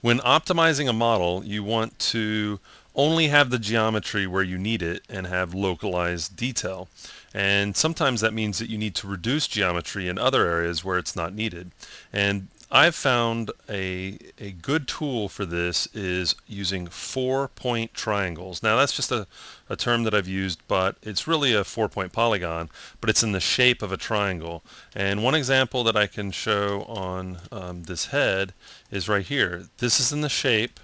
When optimizing a model, you want to only have the geometry where you need it and have localized detail. And sometimes that means that you need to reduce geometry in other areas where it's not needed. And I've found a good tool for this is using 4-point triangles. Now that's just a term that I've used, but it's really a 4-point polygon, but it's in the shape of a triangle. And one example that I can show on this head is right here. This is in the shape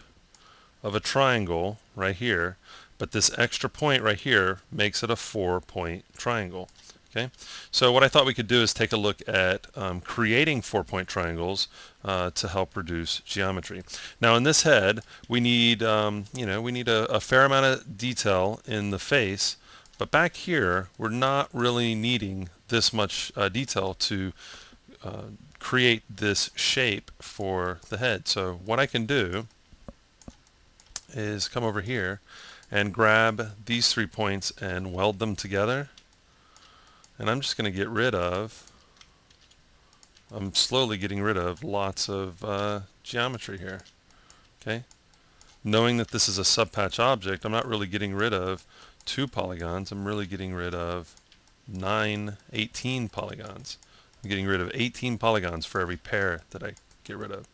of a triangle right here, but this extra point right here makes it a 4-point triangle. Okay, so what I thought we could do is take a look at creating 4-point triangles to help reduce geometry. Now in this head, we need we need a fair amount of detail in the face, but back here we're not really needing this much detail to create this shape for the head. So what I can do is come over here and grab these 3 points and weld them together. And I'm just going to get rid of, I'm slowly getting rid of lots of geometry here. Okay, knowing that this is a subpatch object, I'm not really getting rid of 2 polygons, I'm really getting rid of 18 polygons. I'm getting rid of 18 polygons for every pair that I get rid of.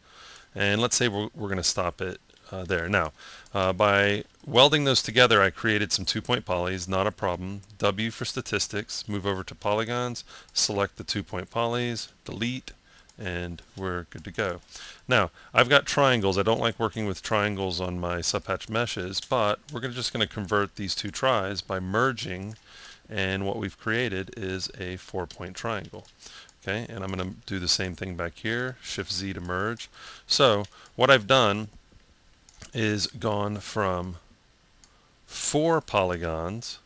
And let's say we're going to stop it there. Now, by welding those together, I created some 2-point polys, not a problem. W for statistics, move over to polygons, select the 2-point polys, delete, and we're good to go. Now, I've got triangles. I don't like working with triangles on my subpatch meshes, but we're just going to convert these 2 tries by merging, and what we've created is a 4-point triangle. Okay, and I'm going to do the same thing back here, Shift Z to merge. So what I've done is gone from 4 polygons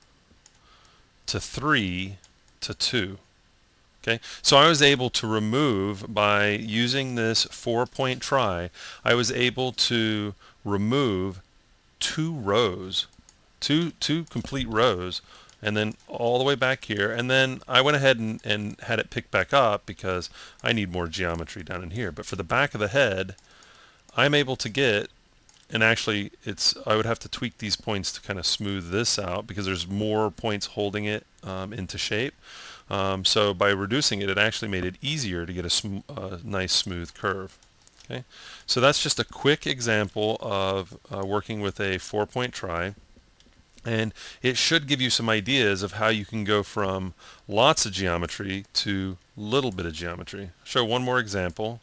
to 3 to 2. Okay, so I was able to remove, by using this 4-point try, I was able to remove 2 rows, two complete rows, and then all the way back here, and then I went ahead and had it picked back up because I need more geometry down in here. But for the back of the head, I'm able to get, and actually I would have to tweak these points to kind of smooth this out because there's more points holding it into shape. So by reducing it, it actually made it easier to get a nice smooth curve. Okay, so that's just a quick example of working with a 4-point try. And it should give you some ideas of how you can go from lots of geometry to little bit of geometry. Show one more example.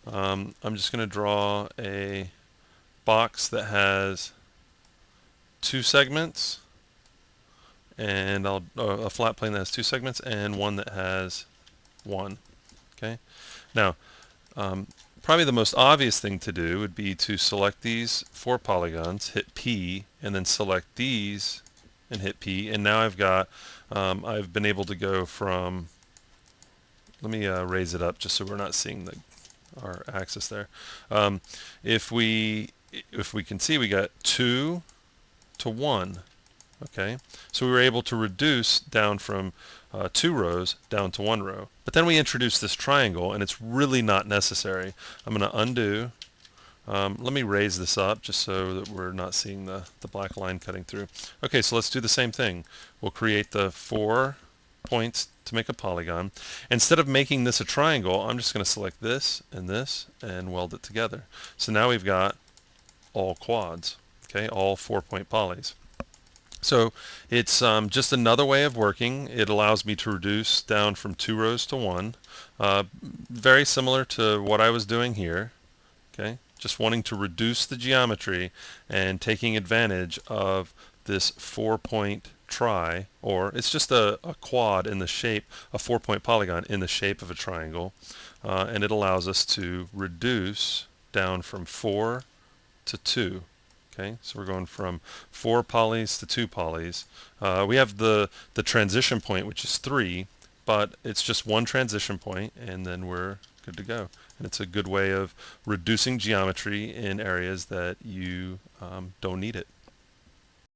I'm just going to draw a box that has 2 segments, and a flat plane that has 2 segments, and one that has 1. Okay. Now, probably the most obvious thing to do would be to select these 4 polygons, hit P, and then select these and hit P. And now I've been able to go from, let me raise it up just so we're not seeing our axis there. If we can see, we got 2 to 1. Okay, so we were able to reduce down from 2 rows down to 1 row. But then we introduced this triangle, and it's really not necessary. I'm going to undo. Let me raise this up just so that we're not seeing the black line cutting through. Okay, so let's do the same thing. We'll create the 4 points to make a polygon. Instead of making this a triangle, I'm just going to select this and weld it together. So now we've got all quads, okay, all 4-point polys. So it's just another way of working. It allows me to reduce down from 2 rows to 1. Very similar to what I was doing here. Okay, just wanting to reduce the geometry and taking advantage of this 4-point try, or it's just a quad in the shape, a 4-point polygon in the shape of a triangle, and it allows us to reduce down from 4 to 2. Okay, so we're going from 4 polys to 2 polys. We have the transition point, which is 3, but it's just one transition point, and then we're good to go. And it's a good way of reducing geometry in areas that you don't need it.